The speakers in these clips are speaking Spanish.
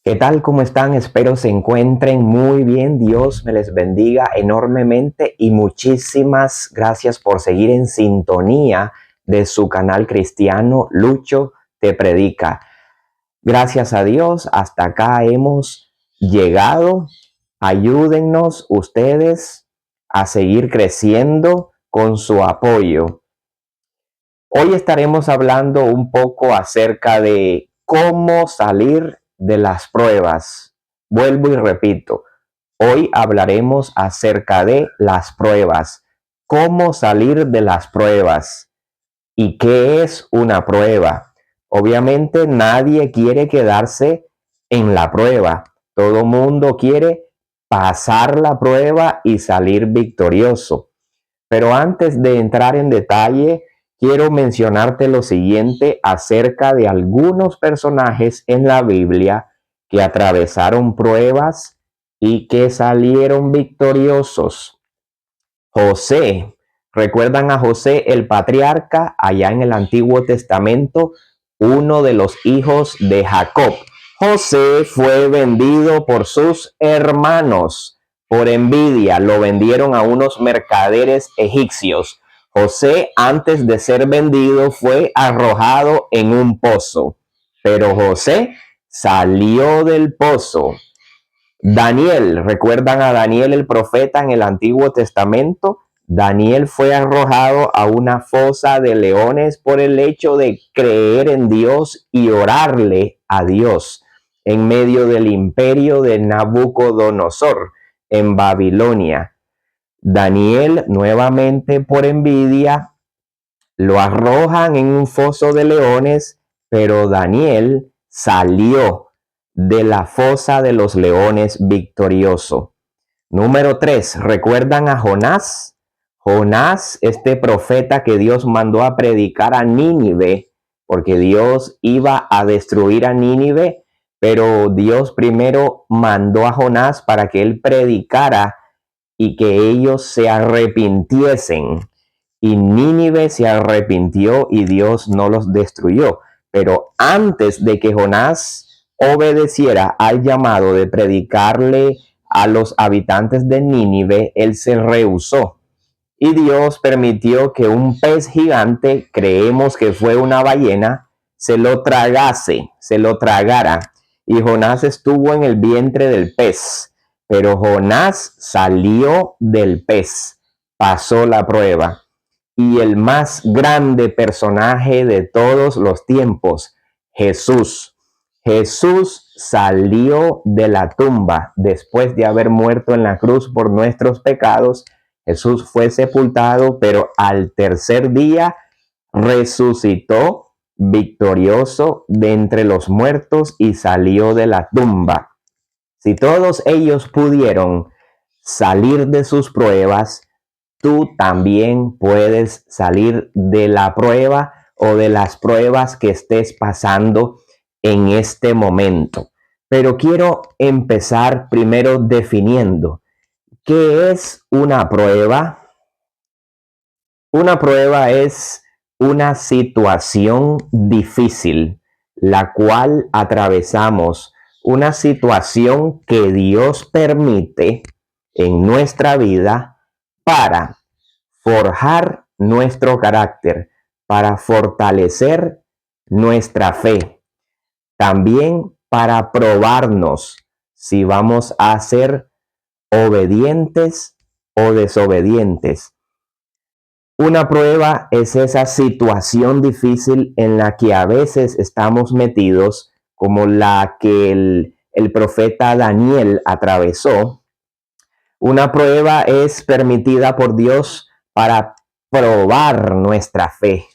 ¿Qué tal? ¿Cómo están? Espero se encuentren muy bien. Dios me les bendiga enormemente y muchísimas gracias por seguir en sintonía de su canal cristiano Lucho Te Predica. Gracias a Dios, hasta acá hemos llegado. Ayúdennos ustedes a seguir creciendo con su apoyo. Hoy estaremos hablando un poco acerca de cómo salir de las pruebas. Vuelvo y repito, hoy hablaremos acerca de las pruebas, cómo salir de las pruebas y qué es una prueba. Obviamente nadie quiere quedarse en la prueba, todo mundo quiere pasar la prueba y salir victorioso. Pero antes de entrar en detalle, quiero mencionarte lo siguiente acerca de algunos personajes en la Biblia que atravesaron pruebas y que salieron victoriosos. José, ¿recuerdan a José el patriarca allá en el Antiguo Testamento? Uno de los hijos de Jacob. José fue vendido por sus hermanos. Por envidia lo vendieron a unos mercaderes egipcios. José, antes de ser vendido, fue arrojado en un pozo. Pero José salió del pozo. Daniel, ¿recuerdan a Daniel el profeta en el Antiguo Testamento? Daniel fue arrojado a una fosa de leones por el hecho de creer en Dios y orarle a Dios en medio del imperio de Nabucodonosor en Babilonia. Daniel, nuevamente por envidia, lo arrojan en un foso de leones, pero Daniel salió de la fosa de los leones victorioso. Número 3, ¿recuerdan a Jonás? Jonás, este profeta que Dios mandó a predicar a Nínive, porque Dios iba a destruir a Nínive, pero Dios primero mandó a Jonás para que él predicara y que ellos se arrepintiesen. Y Nínive se arrepintió y Dios no los destruyó. Pero antes de que Jonás obedeciera al llamado de predicarle a los habitantes de Nínive, él se rehusó. Y Dios permitió que un pez gigante, creemos que fue una ballena, se lo tragara. Y Jonás estuvo en el vientre del pez. Pero Jonás salió del pez, pasó la prueba. Y el más grande personaje de todos los tiempos, Jesús. Jesús salió de la tumba después de haber muerto en la cruz por nuestros pecados. Jesús fue sepultado, pero al tercer día resucitó victorioso de entre los muertos y salió de la tumba. Si todos ellos pudieron salir de sus pruebas, tú también puedes salir de la prueba o de las pruebas que estés pasando en este momento. Pero quiero empezar primero definiendo qué es una prueba. Una prueba es una situación difícil, la cual atravesamos, una situación que Dios permite en nuestra vida para forjar nuestro carácter, para fortalecer nuestra fe, también para probarnos si vamos a ser obedientes o desobedientes. Una prueba es esa situación difícil en la que a veces estamos metidos, como la que el profeta Daniel atravesó. Una prueba es permitida por Dios para probar nuestra fe.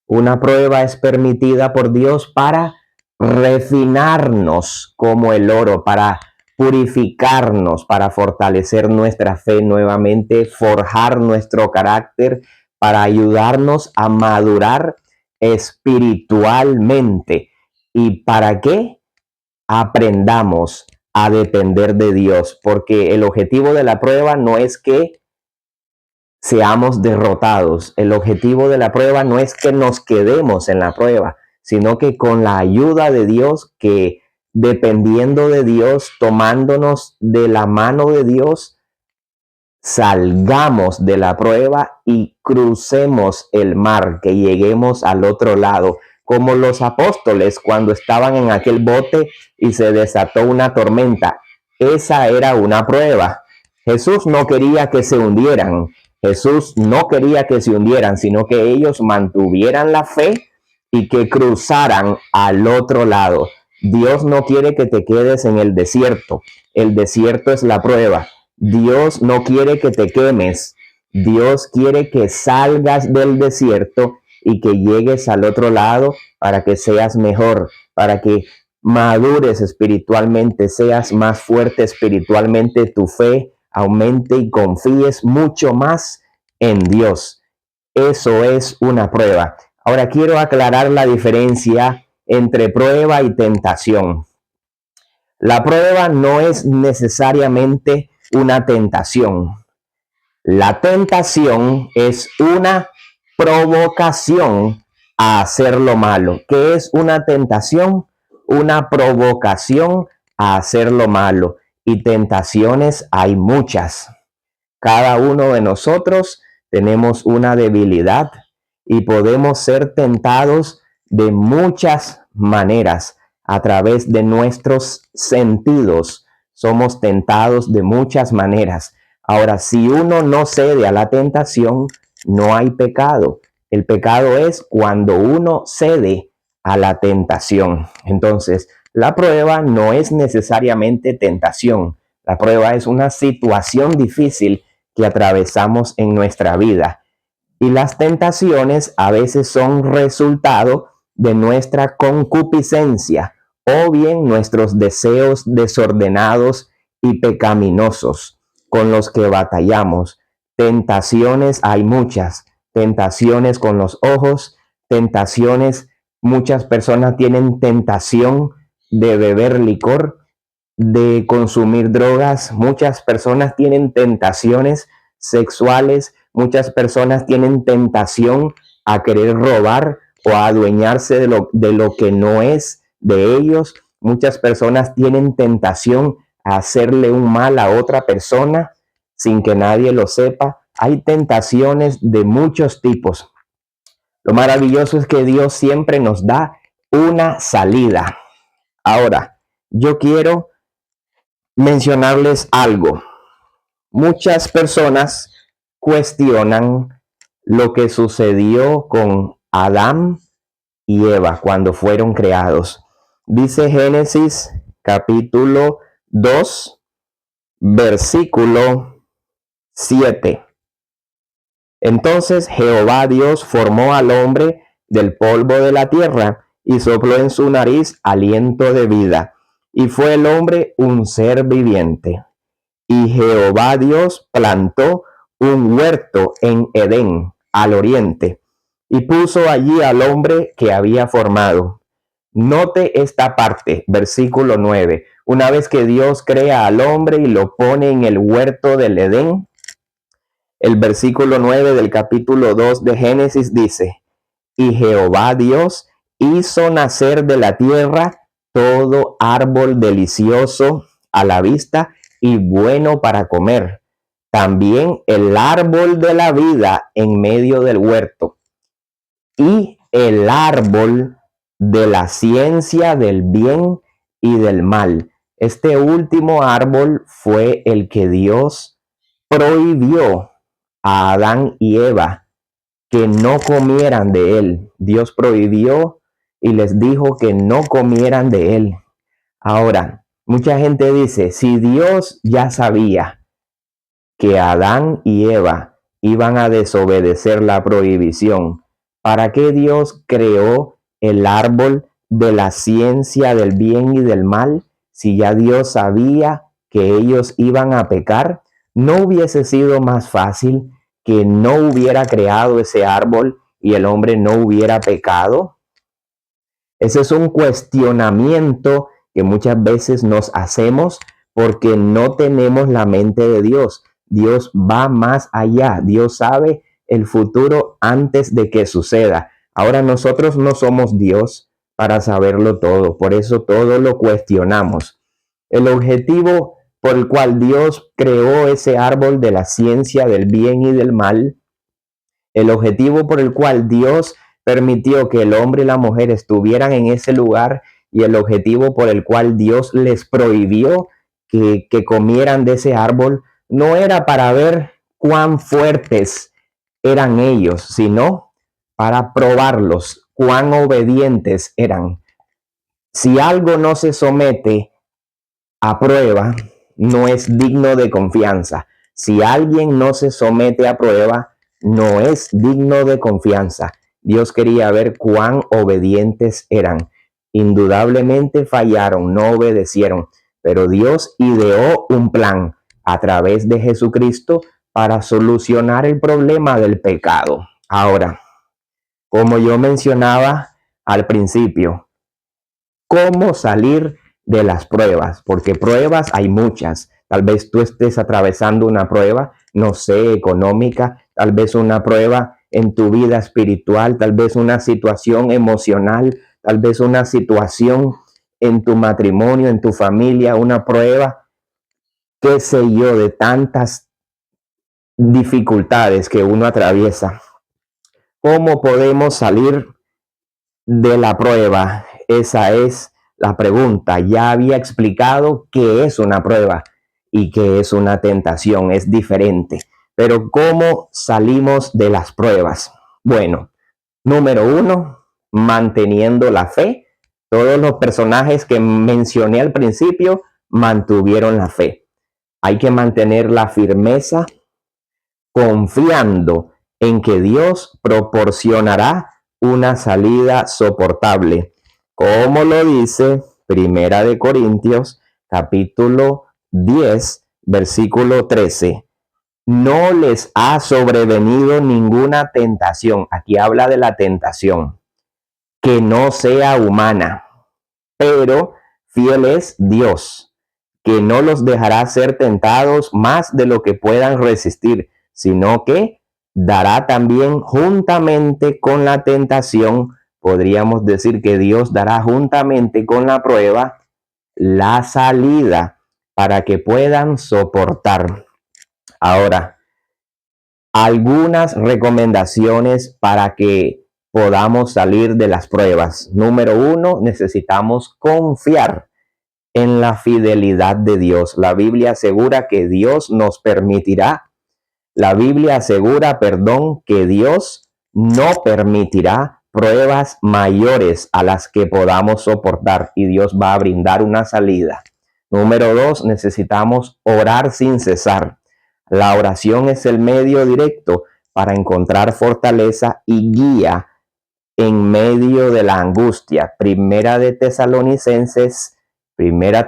Una prueba es permitida por Dios para refinarnos como el oro, para purificarnos, para fortalecer nuestra fe nuevamente, forjar nuestro carácter, para ayudarnos a madurar espiritualmente. ¿Y para qué? Aprendamos a depender de Dios, porque el objetivo de la prueba no es que seamos derrotados. El objetivo de la prueba no es que nos quedemos en la prueba, sino que con la ayuda de Dios, que dependiendo de Dios, tomándonos de la mano de Dios, salgamos de la prueba y crucemos el mar, que lleguemos al otro lado, como los apóstoles cuando estaban en aquel bote y se desató una tormenta. Esa era una prueba. Jesús no quería que se hundieran. Jesús no quería que se hundieran, sino que ellos mantuvieran la fe y que cruzaran al otro lado. Dios no quiere que te quedes en el desierto. El desierto es la prueba. Dios no quiere que te quemes. Dios quiere que salgas del desierto y que llegues al otro lado para que seas mejor, para que madures espiritualmente, seas más fuerte espiritualmente, tu fe aumente y confíes mucho más en Dios. Eso es una prueba. Ahora quiero aclarar la diferencia entre prueba y tentación. La prueba no es necesariamente una tentación. La tentación es una provocación a hacer lo malo. ¿Qué es una tentación? Una provocación a hacer lo malo. Y tentaciones hay muchas. Cada uno de nosotros tenemos una debilidad y podemos ser tentados de muchas maneras a través de nuestros sentidos. Somos tentados de muchas maneras. Ahora, si uno no cede a la tentación, no hay pecado. El pecado es cuando uno cede a la tentación. Entonces, la prueba no es necesariamente tentación. La prueba es una situación difícil que atravesamos en nuestra vida. Y las tentaciones a veces son resultado de nuestra concupiscencia o bien nuestros deseos desordenados y pecaminosos con los que batallamos. Tentaciones hay muchas. Tentaciones con los ojos, tentaciones, muchas personas tienen tentación de beber licor, de consumir drogas, muchas personas tienen tentaciones sexuales, muchas personas tienen tentación a querer robar o a adueñarse de lo que no es de ellos, muchas personas tienen tentación a hacerle un mal a otra persona sin que nadie lo sepa. Hay tentaciones de muchos tipos. Lo maravilloso es que Dios siempre nos da una salida. Ahora, yo quiero mencionarles algo. Muchas personas cuestionan lo que sucedió con Adán y Eva cuando fueron creados. Dice Génesis capítulo 2, versículo 7. Entonces Jehová Dios formó al hombre del polvo de la tierra y sopló en su nariz aliento de vida, y fue el hombre un ser viviente. Y Jehová Dios plantó un huerto en Edén, al oriente, y puso allí al hombre que había formado. Note esta parte, versículo 9. Una vez que Dios crea al hombre y lo pone en el huerto del Edén, el versículo 9 del capítulo 2 de Génesis dice: y Jehová Dios hizo nacer de la tierra todo árbol delicioso a la vista y bueno para comer, también el árbol de la vida en medio del huerto, y el árbol de la ciencia del bien y del mal. Este último árbol fue el que Dios prohibió a Adán y Eva que no comieran de él. Dios prohibió y les dijo que no comieran de él. Ahora, mucha gente dice, si Dios ya sabía que Adán y Eva iban a desobedecer la prohibición, ¿para qué Dios creó el árbol de la ciencia del bien y del mal? Si ya Dios sabía que ellos iban a pecar, ¿no hubiese sido más fácil que no hubiera creado ese árbol y el hombre no hubiera pecado? Ese es un cuestionamiento que muchas veces nos hacemos porque no tenemos la mente de Dios. Dios va más allá. Dios sabe el futuro antes de que suceda. Ahora nosotros no somos Dios. para saberlo todo. Por eso todo lo cuestionamos. El objetivo por el cual Dios creó ese árbol de la ciencia del bien y del mal, el objetivo por el cual Dios permitió que el hombre y la mujer estuvieran en ese lugar y el objetivo por el cual Dios les prohibió que comieran de ese árbol, no era para ver cuán fuertes eran ellos, sino para probarlos, cuán obedientes eran. Si algo no se somete a prueba, no es digno de confianza. Si alguien no se somete a prueba, no es digno de confianza. Dios quería ver cuán obedientes eran. Indudablemente fallaron, no obedecieron, pero Dios ideó un plan a través de Jesucristo para solucionar el problema del pecado. Ahora, como yo mencionaba al principio, ¿cómo salir de las pruebas? Porque pruebas hay muchas. Tal vez tú estés atravesando una prueba, no sé, económica, tal vez una prueba en tu vida espiritual, tal vez una situación emocional, tal vez una situación en tu matrimonio, en tu familia, una prueba, qué sé yo, de tantas dificultades que uno atraviesa. ¿Cómo podemos salir de la prueba? Esa es la pregunta. Ya había explicado qué es una prueba y qué es una tentación. Es diferente. Pero ¿cómo salimos de las pruebas? Bueno, número uno, manteniendo la fe. Todos los personajes que mencioné al principio mantuvieron la fe. Hay que mantener la firmeza confiando en que Dios proporcionará una salida soportable, como lo dice Primera de Corintios, capítulo 10, versículo 13. No les ha sobrevenido ninguna tentación. Aquí habla de la tentación, que no sea humana, pero fiel es Dios, que no los dejará ser tentados más de lo que puedan resistir, sino que dará también juntamente con la tentación, podríamos decir que Dios dará juntamente con la prueba la salida para que puedan soportar. Ahora, algunas recomendaciones para que podamos salir de las pruebas. Número uno, necesitamos confiar en la fidelidad de Dios. La Biblia asegura que Dios nos permitirá. La Biblia asegura, que Dios no permitirá pruebas mayores a las que podamos soportar y Dios va a brindar una salida. Número dos, necesitamos orar sin cesar. La oración es el medio directo para encontrar fortaleza y guía en medio de la angustia. Primera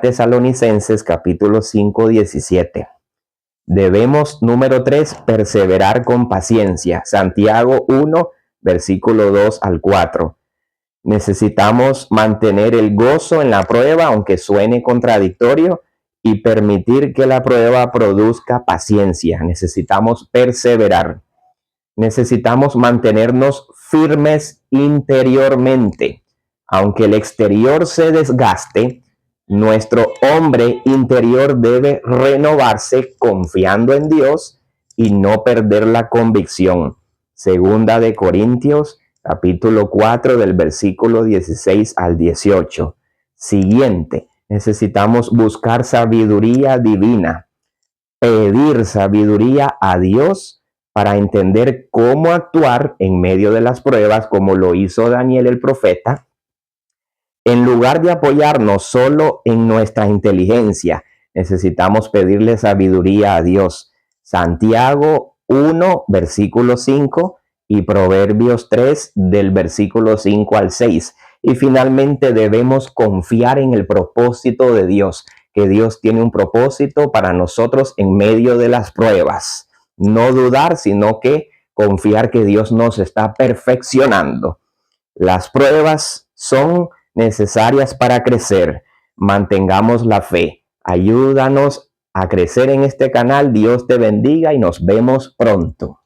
Tesalonicenses capítulo 5, 17. Debemos, número 3, perseverar con paciencia. Santiago 1, versículo 2 al 4. Necesitamos mantener el gozo en la prueba, aunque suene contradictorio, y permitir que la prueba produzca paciencia. Necesitamos perseverar. Necesitamos mantenernos firmes interiormente. Aunque el exterior se desgaste, nuestro hombre interior debe renovarse confiando en Dios y no perder la convicción. Segunda de Corintios, capítulo 4, del versículo 16 al 18. Siguiente, necesitamos buscar sabiduría divina, pedir sabiduría a Dios para entender cómo actuar en medio de las pruebas, como lo hizo Daniel el profeta. En lugar de apoyarnos solo en nuestra inteligencia, necesitamos pedirle sabiduría a Dios. Santiago 1, versículo 5 y Proverbios 3, del versículo 5 al 6. Y finalmente debemos confiar en el propósito de Dios, que Dios tiene un propósito para nosotros en medio de las pruebas. No dudar, sino que confiar que Dios nos está perfeccionando. Las pruebas son necesarias para crecer. Mantengamos la fe. Ayúdanos a crecer en este canal. Dios te bendiga y nos vemos pronto.